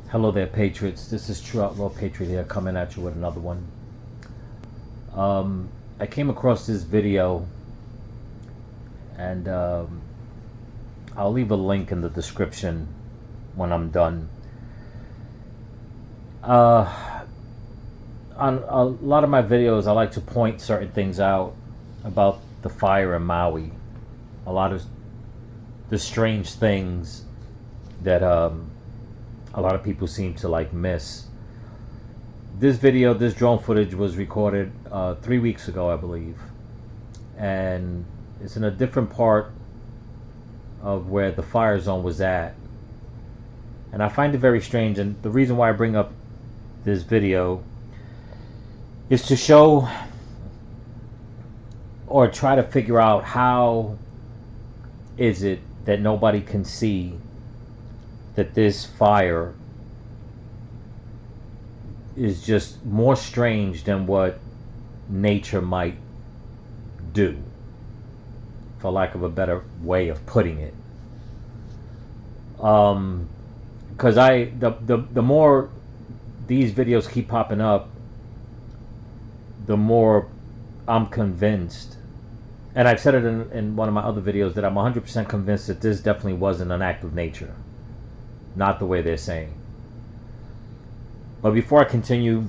Hello there, Patriots. This is True Outlaw Patriot here, coming at you with another one. I came across this video, and I'll leave a link in the description when I'm done. On a lot of my videos, I like to point certain things out about the fire in Maui. A lot of the strange things that a lot of people seem to miss. This drone footage was recorded 3 weeks ago, I believe, and it's in a different part of where the fire zone was at, and I find it very strange. And the reason why I bring up this video is to show or try to figure out how is it that nobody can see that this fire is just more strange than what nature might do, for lack of a better way of putting it. Because the more these videos keep popping up, the more I'm convinced, and I've said it in one of my other videos, that I'm 100% convinced that this definitely wasn't an act of nature, not the way they're saying. But before I continue,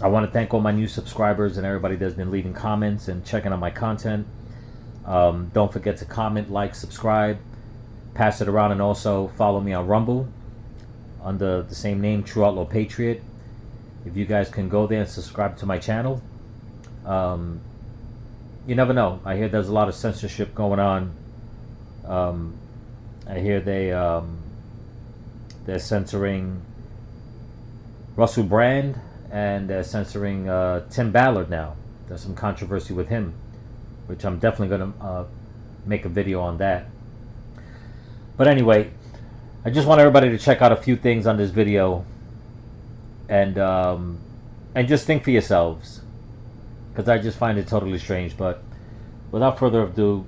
I want to thank all my new subscribers and everybody that's been leaving comments and checking out my content. Don't forget to comment, like, subscribe, pass it around, and also follow me on Rumble under the same name, True Outlaw Patriot. If you guys can go there and subscribe to my channel. You never know. I hear there's a lot of censorship going on. I hear they're censoring Russell Brand, and they're censoring Tim Ballard now. There's some controversy with him, which I'm definitely going to make a video on that. But anyway, I just want everybody to check out a few things on this video, and just think for yourselves, because I just find it totally strange. But without further ado,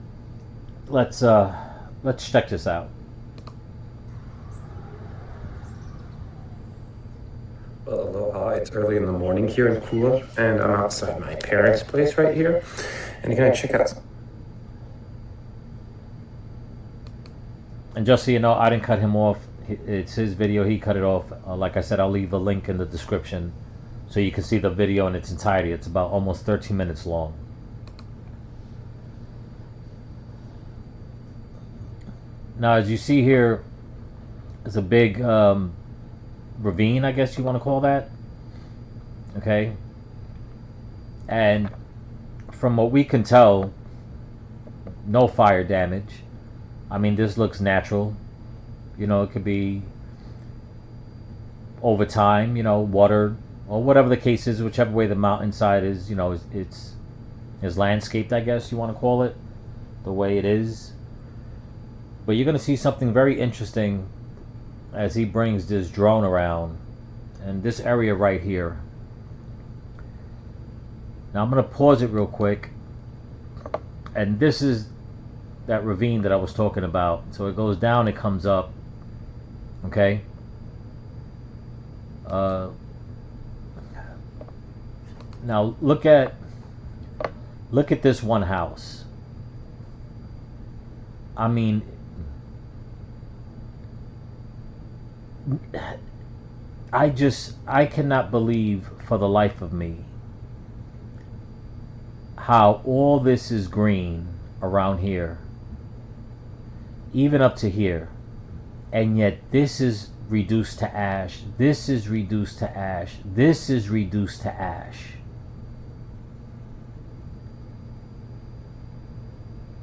let's check this out. Well, aloha. It's early in the morning here in Kula, and I'm outside my parents' place right here, and you're gonna check out. And just so you know, I didn't cut him off. It's his video. He cut it off. Like I said, I'll leave a link in the description so you can see the video in its entirety. It's about almost 13 minutes long. Now, as you see here, there's a big ravine, I guess you want to call that. Okay. And from what we can tell, no fire damage. I mean, this looks natural. You know, it could be over time, water, or whatever the case is, whichever way the mountainside is, it's landscaped, I guess you want to call it, the way it is. But you're going to see something very interesting as he brings this drone around, and this area right here. Now I'm going to pause it real quick, and this is that ravine that I was talking about. So it goes down, it comes up. Okay. Now look at this one house. I mean, I cannot believe for the life of me how all this is green around here, even up to here, and yet this is reduced to ash, this is reduced to ash, this is reduced to ash.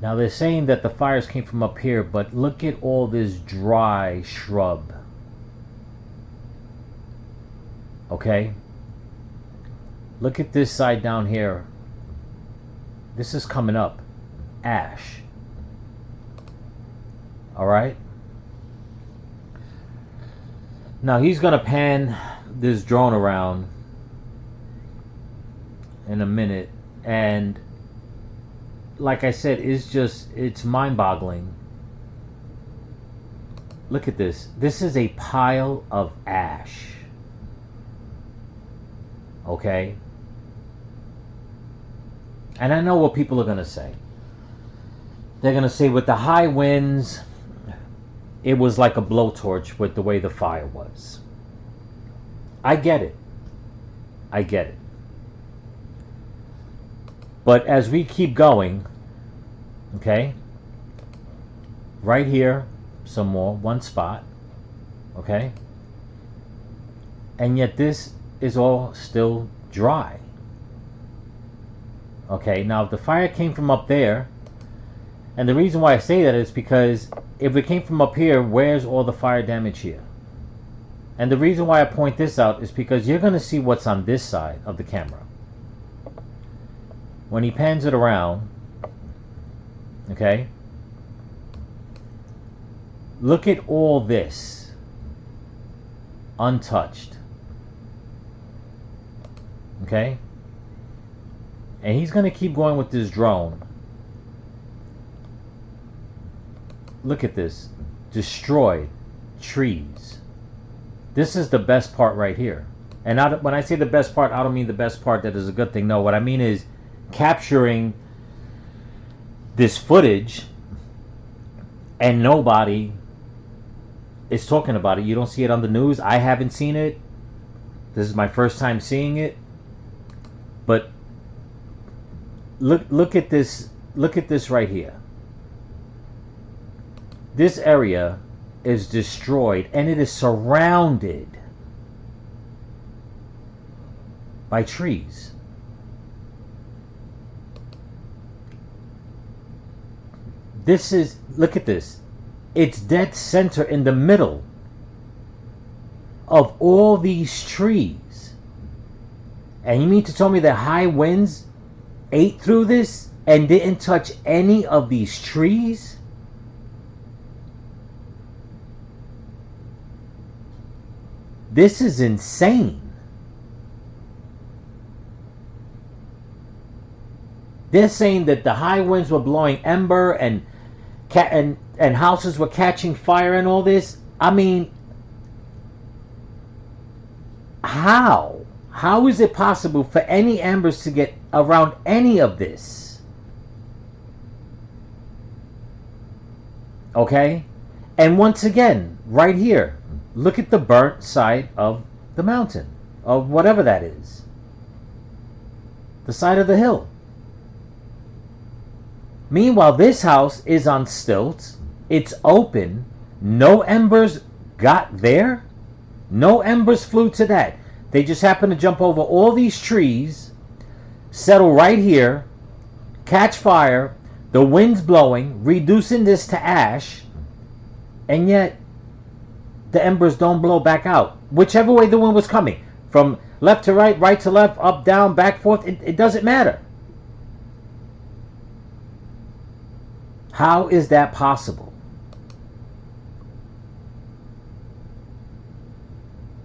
Now they're saying that the fires came from up here, but look at all this dry shrub. Okay? Look at this side down here. This is coming up. Ash. Alright? Now he's going to pan this drone around in a minute, and like I said, it's mind-boggling Look at this. This is a pile of ash. Okay? And I know what people are going to say. They're going to say with the high winds, it was like a blowtorch with the way the fire was. I get it. I get it. But as we keep going, okay, right here, some more, one spot, okay, and yet this is all still dry. Okay, now if the fire came from up there, and the reason why I say that is because if it came from up here, where's all the fire damage here? And the reason why I point this out is because you're going to see what's on this side of the camera. When he pans it around, okay, look at all this untouched. Okay? And he's going to keep going with this drone. Look at this. Destroyed trees. This is the best part right here. And when I say the best part, I don't mean the best part that is a good thing. No, what I mean is capturing this footage and nobody is talking about it. You don't see it on the news. I haven't seen it. This is my first time seeing it. But look at this. Look at this right here. This area is destroyed and it is surrounded by trees. This is, look at this. It's dead center in the middle of all these trees. And you mean to tell me that high winds ate through this and didn't touch any of these trees? This is insane. They're saying that the high winds were blowing ember and houses were catching fire and all this. I mean, how? How is it possible for any embers to get around any of this? Okay? And once again, right here, look at the burnt side of the mountain, of whatever that is. The side of the hill. Meanwhile, this house is on stilts. It's open. No embers got there. No embers flew to that. They just happened to jump over all these trees, settle right here, catch fire, the wind's blowing, reducing this to ash, and yet the embers don't blow back out. Whichever way the wind was coming, from left to right, right to left, up, down, back, forth, it doesn't matter. How is that possible?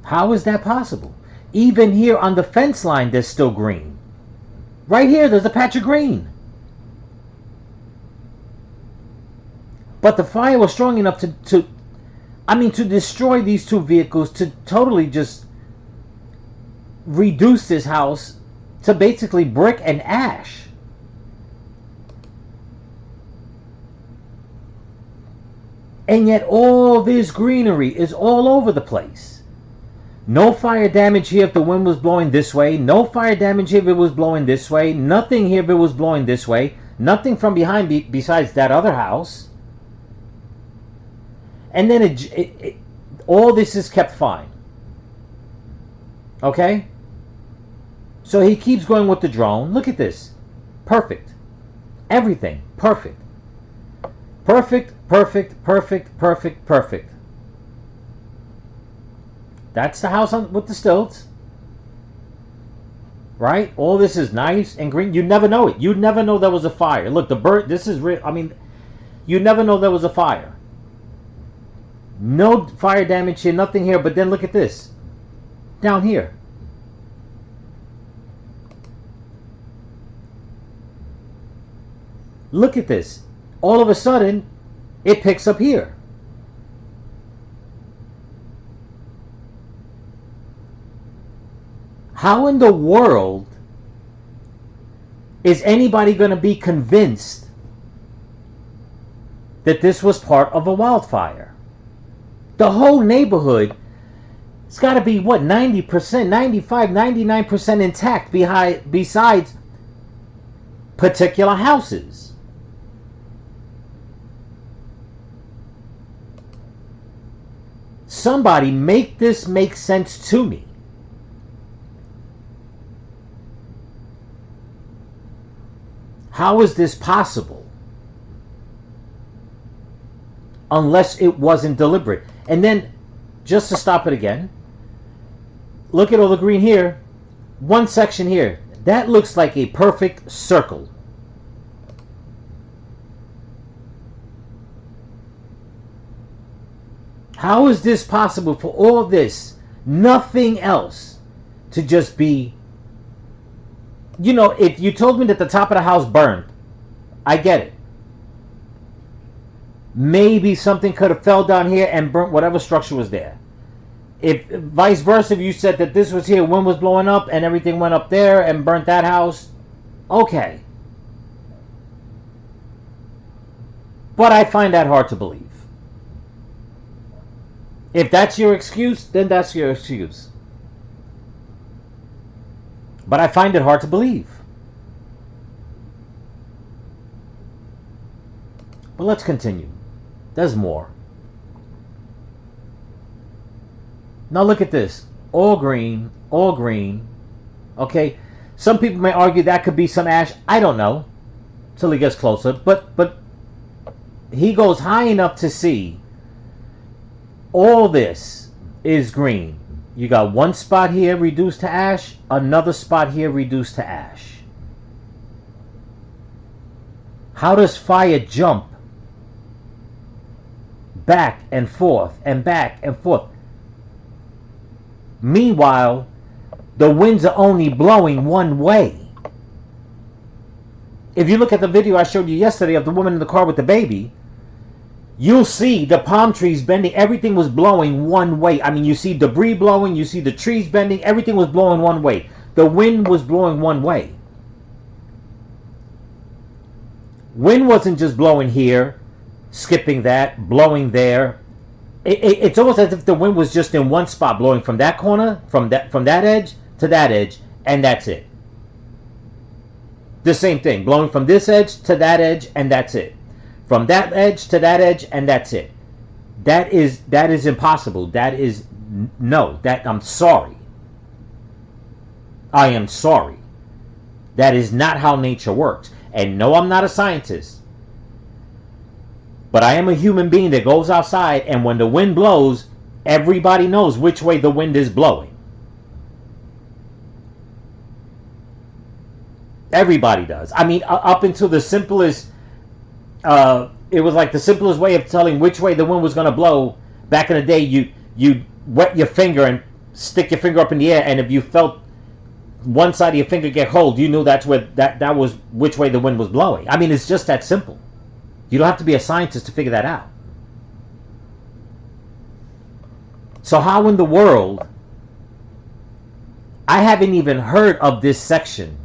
How is that possible? Even here on the fence line, there's still green. Right here, there's a patch of green. But the fire was strong enough to destroy these two vehicles, to totally just reduce this house to basically brick and ash. And yet all this greenery is all over the place. No fire damage here if the wind was blowing this way. No fire damage here if it was blowing this way. Nothing here if it was blowing this way. Nothing from behind besides that other house. And then all this is kept fine. Okay? So he keeps going with the drone. Look at this. Perfect. Everything. Perfect. Perfect, perfect, perfect, perfect, perfect. That's the house with the stilts. Right? All this is nice and green. You never know it. You'd never know there was a fire. Look, the bird, this is real. I mean, you never know there was a fire. No fire damage here, nothing here. But then look at this. Down here. Look at this. All of a sudden, it picks up here. How in the world is anybody going to be convinced that this was part of a wildfire? The whole neighborhood, it's got to be, what, 90%, 95, 99% intact besides particular houses. Somebody make this make sense to me. How is this possible? Unless it wasn't deliberate. And then, just to stop it again, look at all the green here. One section here. That looks like a perfect circle. How is this possible for all this, nothing else, to just be... You know, if you told me that the top of the house burned, I get it. Maybe something could have fell down here and burnt whatever structure was there. If vice versa, if you said that this was here, wind was blowing up and everything went up there and burnt that house, okay. But I find that hard to believe. If that's your excuse, then that's your excuse. But I find it hard to believe. But let's continue. There's more. Now look at this. All green, all green. Okay? Some people may argue that could be some ash. I don't know. Till he gets closer. But he goes high enough to see all this is green. You got one spot here reduced to ash, another spot here reduced to ash. How does fire jump back and forth and back and forth? Meanwhile, the winds are only blowing one way. If you look at the video I showed you yesterday of the woman in the car with the baby, you'll see the palm trees bending. Everything was blowing one way. I mean, you see debris blowing, you see the trees bending, everything was blowing one way. The wind was blowing one way. Wind wasn't just blowing here, skipping that, blowing there. It's almost as if the wind was just in one spot, blowing from that corner, from that edge to that edge, and that's it. The same thing, blowing from this edge to that edge, and that's it. From that edge to that edge, and that's it. That is impossible. That is no. That I'm sorry. I am sorry. That is not how nature works. And no, I'm not a scientist. But I am a human being that goes outside, and when the wind blows, everybody knows which way the wind is blowing. Everybody does. I mean, up until the simplest, it was like the simplest way of telling which way the wind was going to blow. Back in the day, you wet your finger and stick your finger up in the air, and if you felt one side of your finger get cold, you knew that's where that was which way the wind was blowing. I mean, it's just that simple. You don't have to be a scientist to figure that out. So how in the world? I haven't even heard of this section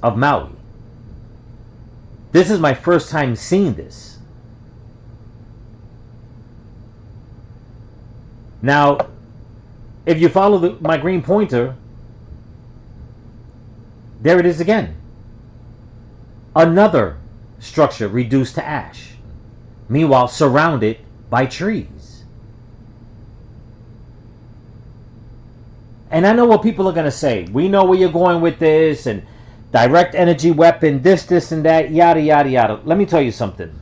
of Maui. This is my first time seeing this. Now, if you follow my green pointer, there it is again. Another structure reduced to ash. Meanwhile, surrounded by trees. And I know what people are going to say. We know where you're going with this, and direct energy weapon, this, and that, yada, yada, yada. Let me tell you something.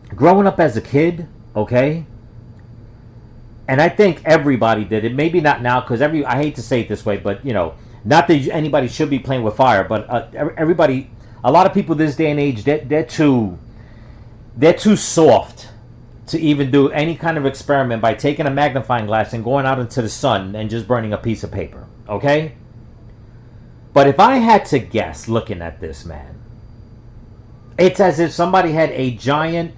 Growing up as a kid, okay, and I think everybody did it. Maybe not now, because I hate to say it this way, but, you know, not that anybody should be playing with fire, but everybody... A lot of people this day and age, they're too soft to even do any kind of experiment by taking a magnifying glass and going out into the sun and just burning a piece of paper, okay? But if I had to guess looking at this, man, it's as if somebody had a giant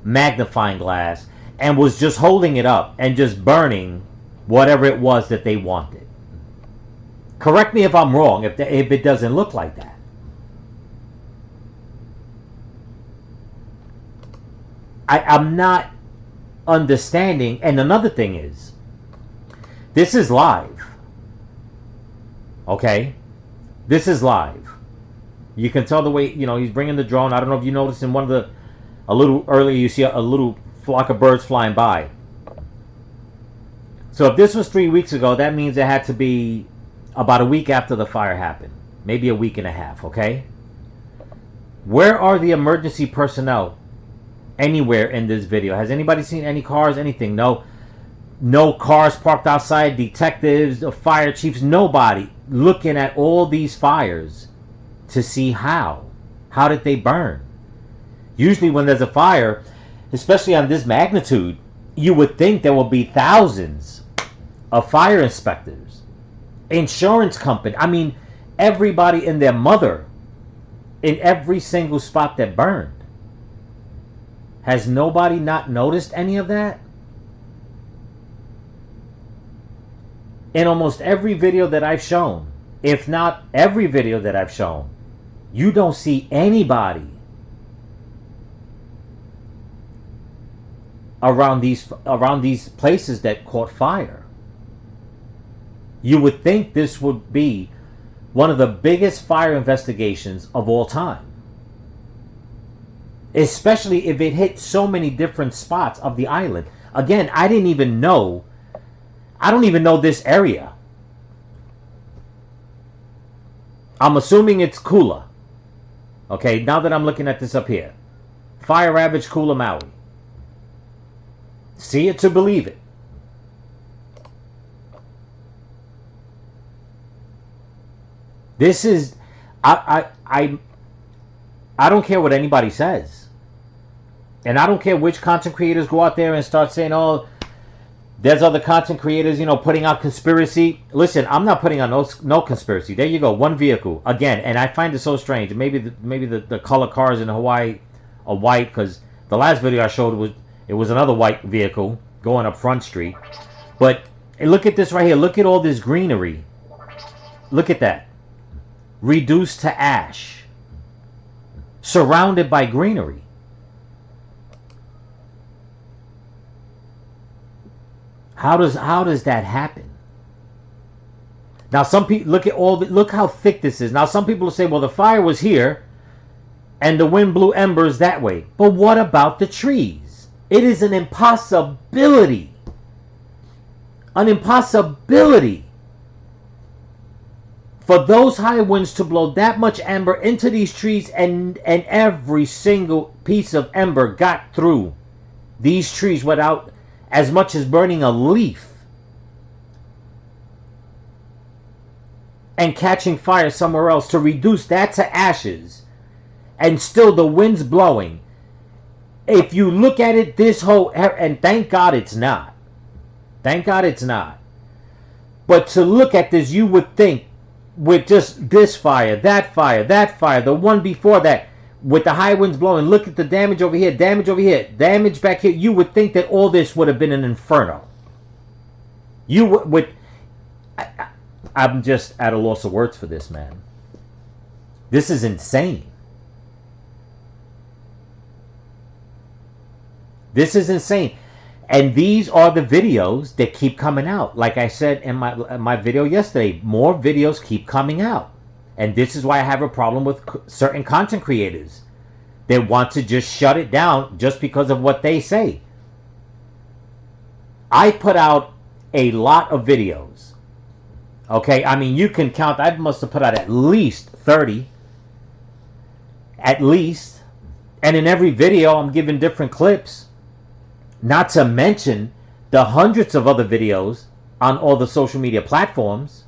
magnifying glass and was just holding it up and just burning whatever it was that they wanted. Correct me if I'm wrong, if it doesn't look like that. I'm not understanding. And another thing is, this is live. Okay? This is live. You can tell the way, he's bringing the drone. I don't know if you noticed in a little earlier, you see a little flock of birds flying by. So if this was 3 weeks ago, that means it had to be about a week after the fire happened. Maybe a week and a half, okay? Where are the emergency personnel anywhere in this video? Has anybody seen any cars, anything? No cars parked outside, detectives, fire chiefs, nobody looking at all these fires to see how did they burn. Usually when there's a fire, especially on this magnitude, you would think there will be thousands of fire inspectors, insurance company, I mean everybody and their mother in every single spot that burned. Has nobody not noticed any of that? In almost every video that I've shown, if not every video that I've shown, you don't see anybody around these places that caught fire. You would think this would be one of the biggest fire investigations of all time, especially if it hit so many different spots of the island. Again, I don't even know this area. I'm assuming it's Kula. Okay, now that I'm looking at this up here. Fire ravaged Kula, Maui. See it to believe it. This is, I don't care what anybody says. And I don't care which content creators go out there and start saying, oh, there's other content creators, putting out conspiracy. Listen, I'm not putting out no conspiracy. There you go, one vehicle. Again, and I find it so strange. Maybe the color cars in Hawaii are white, because the last video I showed was another white vehicle going up Front Street. But look at this right here. Look at all this greenery. Look at that. Reduced to ash. Surrounded by greenery. How does that happen? Now some people look how thick this is. Now some people will say, well, the fire was here and the wind blew embers that way. But what about the trees? It is an impossibility. An impossibility for those high winds to blow that much ember into these trees, and every single piece of ember got through these trees without as much as burning a leaf and catching fire somewhere else, to reduce that to ashes, and still the wind's blowing. If you look at it, this whole, and thank God it's not. Thank God it's not. But to look at this, you would think with just this fire, that the one before that, with the high winds blowing, look at the damage over here, damage back here. You would think that all this would have been an inferno. You would. I'm just at a loss of words for this, man. This is insane. This is insane. And these are the videos that keep coming out. Like I said in my video yesterday, more videos keep coming out. And this is why I have a problem with certain content creators. They want to just shut it down just because of what they say. I put out a lot of videos. Okay, I mean, you can count. I must have put out at least 30. At least. And in every video, I'm giving different clips. Not to mention the hundreds of other videos on all the social media platforms.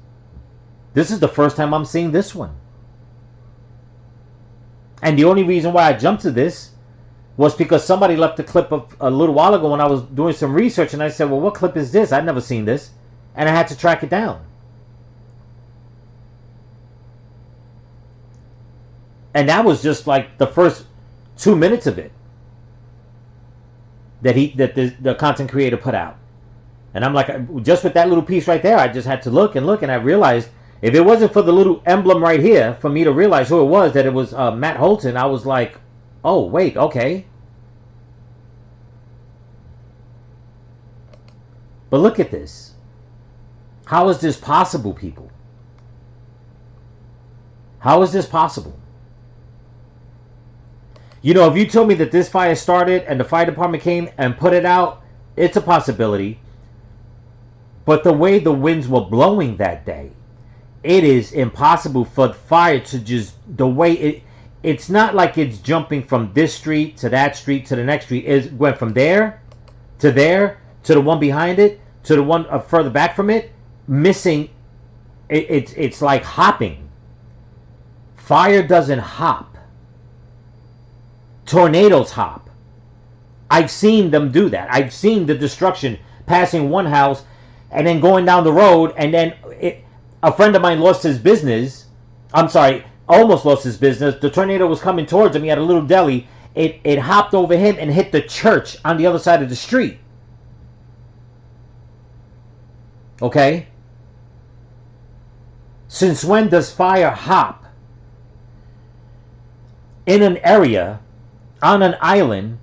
This is the first time I'm seeing this one. And the only reason why I jumped to this was because somebody left a clip of a little while ago when I was doing some research, and I said, well, what clip is this? I've never seen this. And I had to track it down. And that was just like the first 2 minutes of it that the content creator put out. And I'm like, just with that little piece right there, I just had to look, and I realized If it wasn't for the little emblem right here for me to realize who it was, that it was Matt Holton, I was like, oh, wait, okay. But look at this. How is this possible, people? How is this possible? You know, if you told me that this fire started and the fire department came and put it out, it's a possibility. But the way the winds were blowing that day, it is impossible for the fire to just, the way it's not like it's jumping from this street to that street to the next street. It went from there to the one behind it to the one further back from it, missing. It's like hopping. Fire doesn't hop. Tornadoes hop. I've seen them do that. I've seen the destruction passing one house and then going down the road, and then a friend of mine lost his business. I'm sorry, almost lost his business. The tornado was coming towards him. He had a little deli. It hopped over him and hit the church on the other side of the street. Okay? Since when does fire hop in an area, on an island,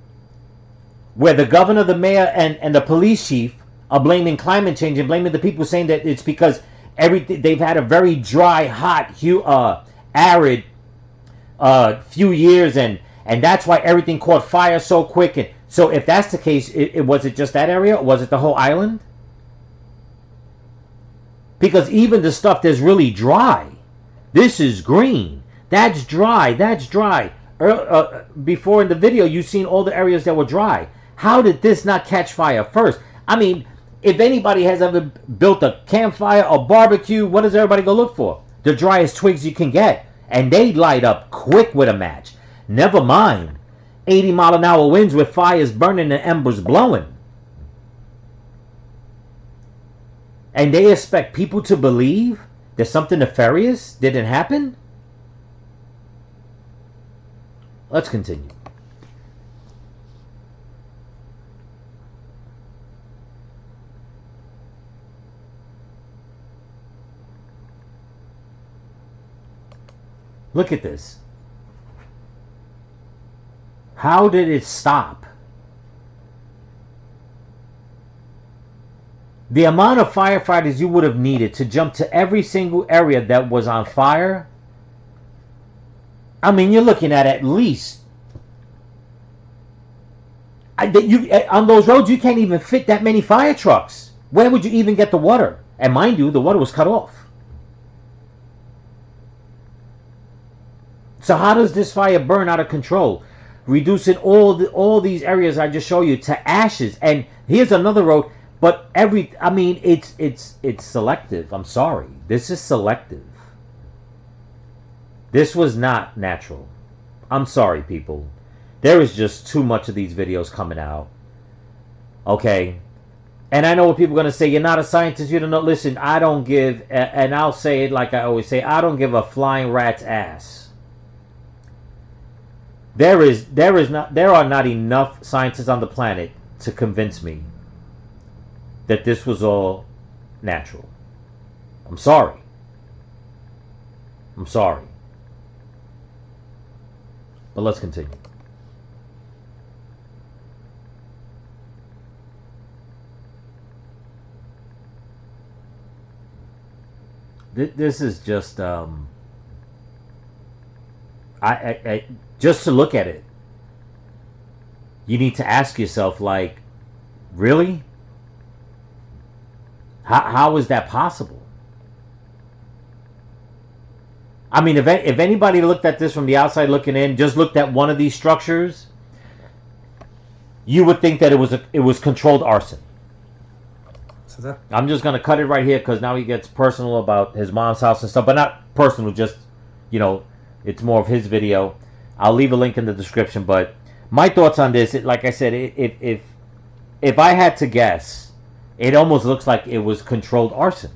where the governor, the mayor, and the police chief are blaming climate change and blaming the people, saying that it's because they've had a very dry, hot, arid few years, and that's why everything caught fire so quick. And so if that's the case, was it just that area, or was it the whole island? Because even the stuff that's really dry, this is green, that's dry, that's dry. Before in the video, you've seen all the areas that were dry. How did this not catch fire first? I mean, if anybody has ever built a campfire or barbecue, what does everybody go look for? The driest twigs you can get. And they light up quick with a match. Never mind 80-mile-an-hour winds with fires burning and embers blowing. And they expect people to believe that something nefarious didn't happen? Let's continue. Look at this. How did it stop? The amount of firefighters you would have needed to jump to every single area that was on fire, I mean, you're looking at least... on those roads, you can't even fit that many fire trucks. Where would you even get the water? And mind you, the water was cut off. So how does this fire burn out of control, reducing all these areas I just showed you to ashes? And here's another road, but it's selective. I'm sorry, this is selective. This was not natural. I'm sorry, people. There is just too much of these videos coming out. Okay, and I know what people are gonna say. You're not a scientist. You don't know. Listen, I don't give, and I'll say it like I always say. I don't give a flying rat's ass. There are not enough scientists on the planet to convince me that this was all natural. I'm sorry. I'm sorry. But let's continue. This is just just to look at it, you need to ask yourself, like, really? How is that possible? I mean, if anybody looked at this from the outside looking in, just looked at one of these structures, you would think that it was controlled arson. So I'm just gonna cut it right here because now he gets personal about his mom's house and stuff, but not personal, just, you know, it's more of his video. I'll leave a link in the description, but my thoughts on this, like I said, if I had to guess, it almost looks like it was controlled arson.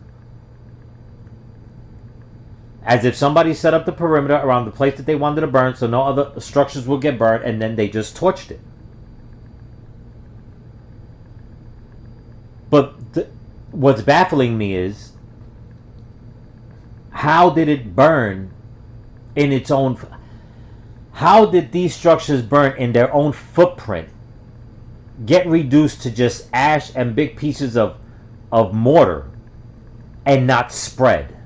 As if somebody set up the perimeter around the place that they wanted to burn so no other structures would get burned, and then they just torched it. But what's baffling me is How did it burn in its own? How did these structures burn in their own footprint, get reduced to just ash and big pieces of mortar, and not spread?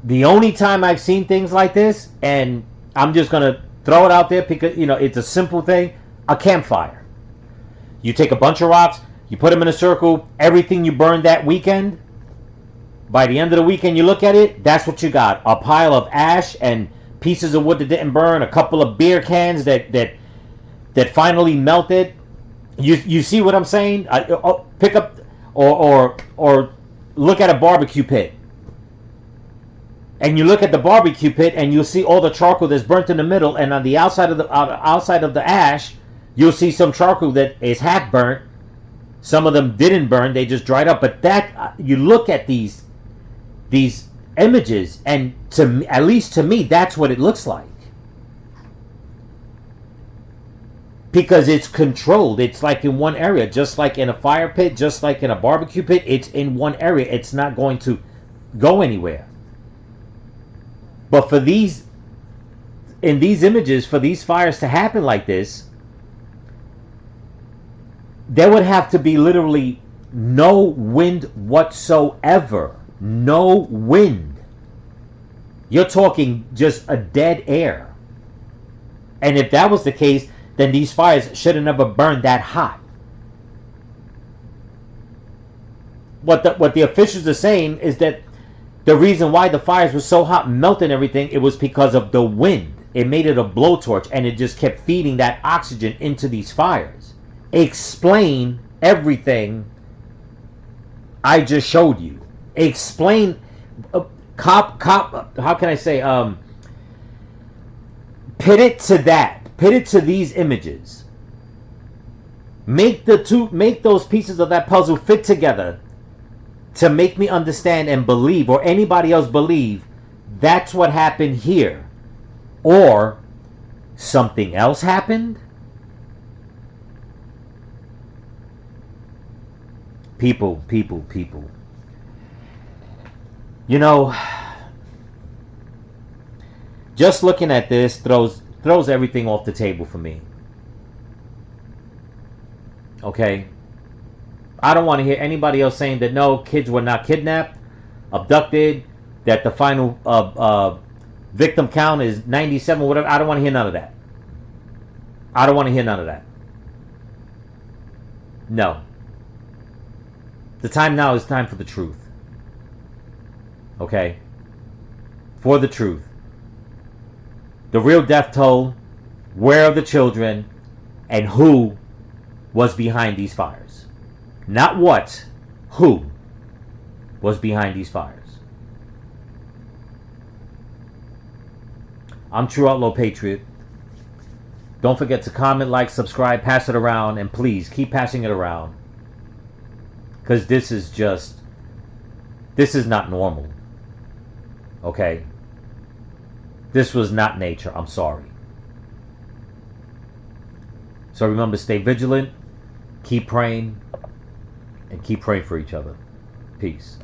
The only time I've seen things like this, and I'm just gonna throw it out there because it's a simple thing: a campfire. You take a bunch of rocks, you put them in a circle. Everything you burned that weekend, by the end of the weekend, you look at it. That's what you got: a pile of ash and pieces of wood that didn't burn, a couple of beer cans that finally melted. You see what I'm saying? Pick up or look at a barbecue pit. And you look at the barbecue pit, and you'll see all the charcoal that's burnt in the middle, and on the outside of the ash, you'll see some charcoal that is half burnt. Some of them didn't burn; they just dried up. But that you look at these images, and at least to me, that's what it looks like. Because it's controlled. It's like in one area, just like in a fire pit, just like in a barbecue pit. It's in one area. It's not going to go anywhere. But in these images, for these fires to happen like this, there would have to be literally no wind whatsoever. No wind. You're talking just a dead air. And if that was the case, then these fires should have never burned that hot. What the officials are saying is that the reason why the fires were so hot, melting everything, it was because of the wind. It made it a blowtorch, and it just kept feeding that oxygen into these fires. Explain everything I just showed you. Explain, how can I say, pit it to that. Pit it to these images. Make those pieces of that puzzle fit together to make me understand and believe, or anybody else believe, that's what happened here. Or something else happened. People. Just looking at this throws everything off the table for me. Okay? I don't want to hear anybody else saying that no, kids were not kidnapped, abducted, that the final victim count is 97, whatever. I don't want to hear none of that. I don't want to hear none of that. No. The time now is time for the truth. Okay? For the truth. The real death toll, where are the children, and who was behind these fires. Not what, who was behind these fires. I'm True Outlaw Patriot. Don't forget to comment, like, subscribe, pass it around, and please keep passing it around. Because this is not normal. Okay? This was not nature. I'm sorry. So remember, stay vigilant, keep praying, and keep praying for each other. Peace.